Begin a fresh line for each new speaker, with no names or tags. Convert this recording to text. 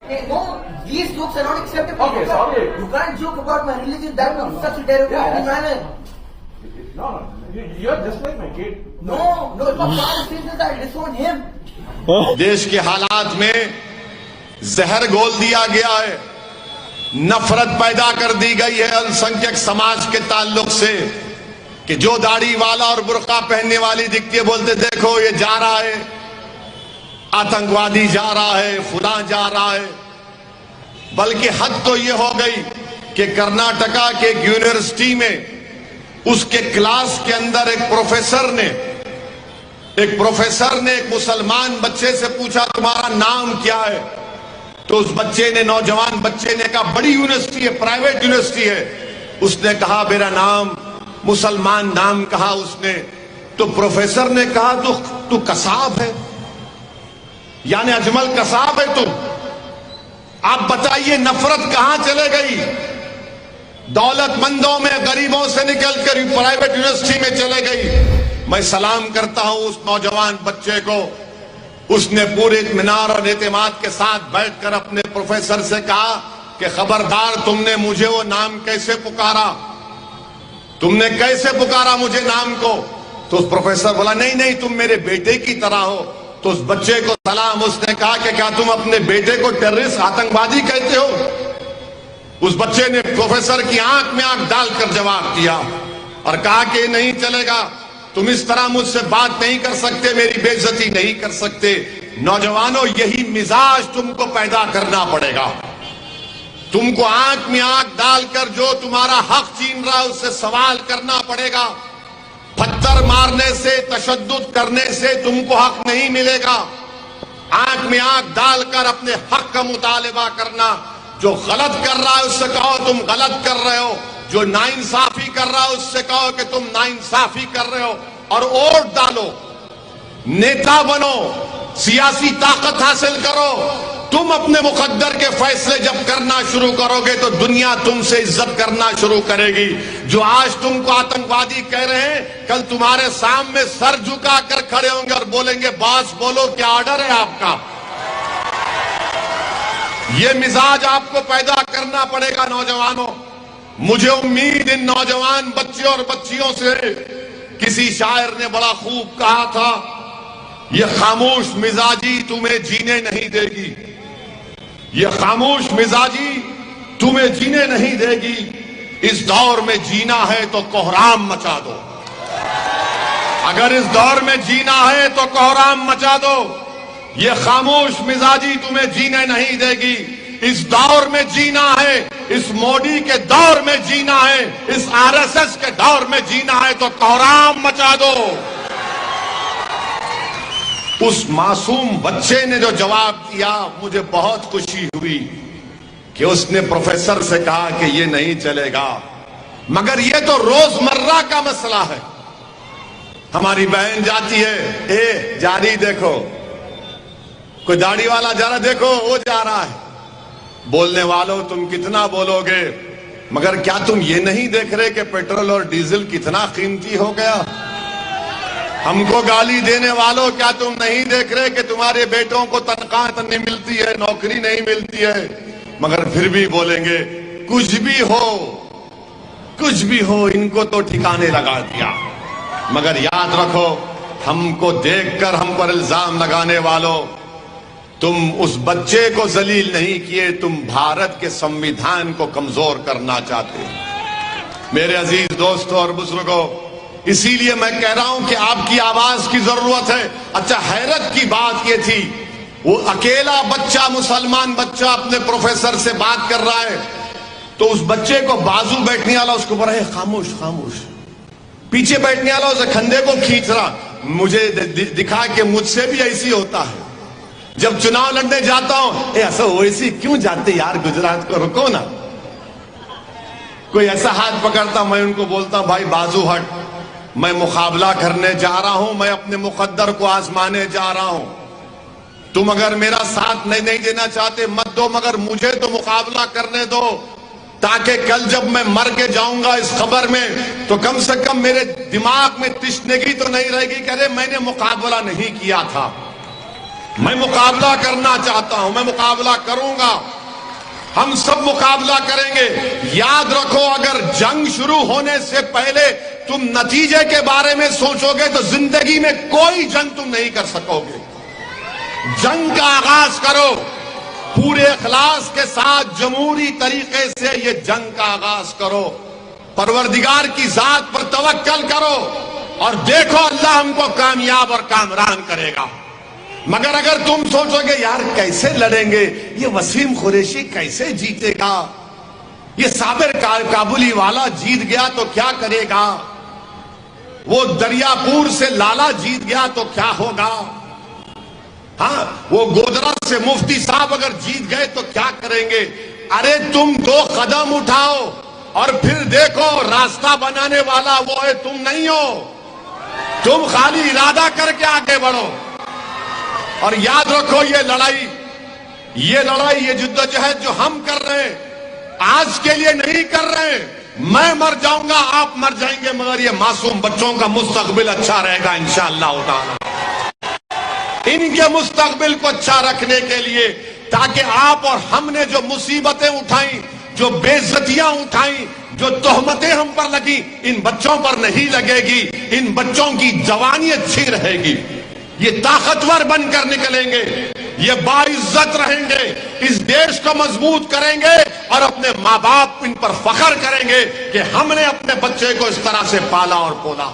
No, these jokes are not acceptable.
Okay, sorry.
You can't joke about my religion that in such a derogatory manner.
No, you're just like my kid.
No, if my father says this, I'll disown him.
देश के हालात में जहर घोल दिया गया है, नफरत पैदा कर दी गई है अल्पसंख्यक समाज के ताल्लुक से, कि जो दाढ़ी वाला और बुर्का पहनने वाली दिखती है बोलते देखो ये जा रहा है, आतंकवादी जा रहा है, फुला जा रहा है। बल्कि हद तो ये हो गई कि कर्नाटका के एक यूनिवर्सिटी में उसके क्लास के अंदर एक प्रोफेसर ने एक मुसलमान बच्चे से पूछा तुम्हारा नाम क्या है, तो उस बच्चे ने, नौजवान बच्चे ने कहा बड़ी यूनिवर्सिटी है, प्राइवेट यूनिवर्सिटी है। उसने कहा मेरा नाम, मुसलमान नाम कहा उसने, तो प्रोफेसर ने कहा तू कसाब है, यानी अजमल कसाब है तुम। आप बताइए नफरत कहां चले गई? दौलतमंदों में गरीबों से निकलकर प्राइवेट यूनिवर्सिटी में चले गई। मैं सलाम करता हूं उस नौजवान बच्चे को, उसने पूरे इत्मीनान और एतमाद के साथ बैठकर अपने प्रोफेसर से कहा कि खबरदार तुमने मुझे वो नाम कैसे पुकारा, तुमने कैसे पुकारा मुझे नाम को? तो उस प्रोफेसर बोला नहीं तुम मेरे बेटे की तरह हो। तो उस बच्चे को सलाम, उसने कहा कि क्या तुम अपने बेटे को टेररिस्ट, आतंकवादी कहते हो? उस बच्चे ने प्रोफेसर की आंख में आंख डालकर जवाब दिया और कहा कि नहीं चलेगा, तुम इस तरह मुझसे बात नहीं कर सकते, मेरी बेइज्जती नहीं कर सकते। नौजवानों, यही मिजाज तुमको पैदा करना पड़ेगा। तुमको आंख में आंख डालकर जो तुम्हारा हक छीन रहा है उससे सवाल करना पड़ेगा। पत्थर मारने से, तशद्दुद करने से तुमको हक नहीं मिलेगा। आंख में आंख डालकर अपने हक का मुतालिबा करना। जो गलत कर रहा है उससे कहो तुम गलत कर रहे हो, जो नाइंसाफी कर रहा है उससे कहो कि तुम नाइंसाफी कर रहे हो, और वोट डालो, नेता बनो, सियासी ताकत हासिल करो। तुम अपने मुकद्दर के फैसले जब करना शुरू करोगे तो दुनिया तुमसे इज्जत करना शुरू करेगी। जो आज तुमको आतंकवादी कह रहे हैं, कल तुम्हारे सामने सर झुका कर खड़े होंगे और बोलेंगे बॉस बोलो क्या ऑर्डर है आपका। ये मिजाज आपको पैदा करना पड़ेगा नौजवानों। मुझे उम्मीद इन नौजवान बच्चे और बच्चियों से, किसी शायर ने बड़ा खूब कहा था, ये खामोश मिजाजी तुम्हें जीने नहीं देगी, ये खामोश मिजाजी तुम्हें जीने नहीं देगी। इस दौर में जीना है तो कोहराम मचा दो। अगर इस दौर में जीना है तो कोहराम मचा दो। ये खामोश मिजाजी तुम्हें जीने नहीं देगी। इस दौर में जीना है, इस मोदी के दौर में जीना है, इस आरएसएस के दौर में जीना है तो कोहराम मचा दो। उस मासूम बच्चे ने जो जवाब दिया, मुझे बहुत खुशी हुई कि उसने प्रोफेसर से कहा कि ये नहीं चलेगा। मगर ये तो रोजमर्रा का मसला है। हमारी बहन जाती है, जारी देखो, कोई दाढ़ी वाला जा रहा, देखो वो जा रहा है। बोलने वालों तुम कितना बोलोगे, मगर क्या तुम ये नहीं देख रहे कि पेट्रोल और डीजल कितना कीमती हो गया? हमको गाली देने वालों, क्या तुम नहीं देख रहे कि तुम्हारे बेटों को तनख्वाह नहीं मिलती है, नौकरी नहीं मिलती है? मगर फिर भी बोलेंगे कुछ भी हो इनको तो ठिकाने लगा दिया। मगर याद रखो, हमको देखकर हम पर इल्जाम लगाने वालों, तुम उस बच्चे को जलील नहीं किए, तुम भारत के संविधान को कमजोर करना चाहते हो। मेरे अजीज दोस्तों और बुजुर्गों, इसीलिए मैं कह रहा हूं कि आपकी आवाज की जरूरत है। अच्छा, हैरत की बात यह थी, वो अकेला बच्चा, मुसलमान बच्चा अपने प्रोफेसर से बात कर रहा है, तो उस बच्चे को बाजू बैठने वाला उसको बोला है खामोश खामोश, पीछे बैठने वाला उसे कंधे को खींच रहा। मुझे दिखा कि मुझसे भी ऐसी होता है। जब चुनाव लड़ने जाता हूं, ऐसा वैसी क्यों जाते यार, गुजरात को रुको ना। कोई ऐसा हाथ पकड़ता, मैं उनको बोलता हूं भाई बाजू हट, मैं मुकाबला करने जा रहा हूं, मैं अपने मुकद्दर को आजमाने जा रहा हूं। तुम अगर मेरा साथ नहीं देना चाहते मत दो, मगर मुझे तो मुकाबला करने दो, ताकि कल जब मैं मर के जाऊंगा इस खबर में तो कम से कम मेरे दिमाग में तिश्नगी तो नहीं रहेगी कि अरे मैंने मुकाबला नहीं किया था। میں مقابلہ کرنا چاہتا ہوں، میں مقابلہ کروں گا، ہم سب مقابلہ کریں گے۔ یاد رکھو، اگر جنگ شروع ہونے سے پہلے تم نتیجے کے بارے میں سوچو گے تو زندگی میں کوئی جنگ تم نہیں کر سکو گے۔ جنگ کا آغاز کرو، پورے اخلاص کے ساتھ جمہوری طریقے سے یہ جنگ کا آغاز کرو، پروردگار کی ذات پر توکل کرو اور دیکھو اللہ ہم کو کامیاب اور کامران کرے گا۔ مگر اگر تم سوچو گے یار کیسے لڑیں گے، یہ وسیم قریشی کیسے جیتے گا، یہ صابر کابلی والا جیت گیا تو کیا کرے گا، وہ دریا پور سے لالا جیت گیا تو کیا ہوگا، ہاں وہ گودرا سے مفتی صاحب اگر جیت گئے تو کیا کریں گے۔ ارے تم 2 قدم اٹھاؤ اور پھر دیکھو راستہ بنانے والا وہ ہے، تم نہیں ہو، تم خالی ارادہ کر کے آگے بڑھو۔ اور یاد رکھو یہ لڑائی، یہ جدوجہد جو ہم کر رہے ہیں آج کے لیے نہیں کر رہے ہیں، میں مر جاؤں گا، آپ مر جائیں گے، مگر یہ معصوم بچوں کا مستقبل اچھا رہے گا انشاءاللہ تعالی۔ ان کے مستقبل کو اچھا رکھنے کے لیے، تاکہ آپ اور ہم نے جو مصیبتیں اٹھائیں، جو بے عزتیاں اٹھائیں، جو تہمتیں ہم پر لگیں، ان بچوں پر نہیں لگے گی، ان بچوں کی جوانی اچھی رہے گی، یہ طاقتور بن کر نکلیں گے، یہ باعزت رہیں گے، اس دیش کو مضبوط کریں گے اور اپنے ماں باپ ان پر فخر کریں گے کہ ہم نے اپنے بچے کو اس طرح سے پالا اور پولا۔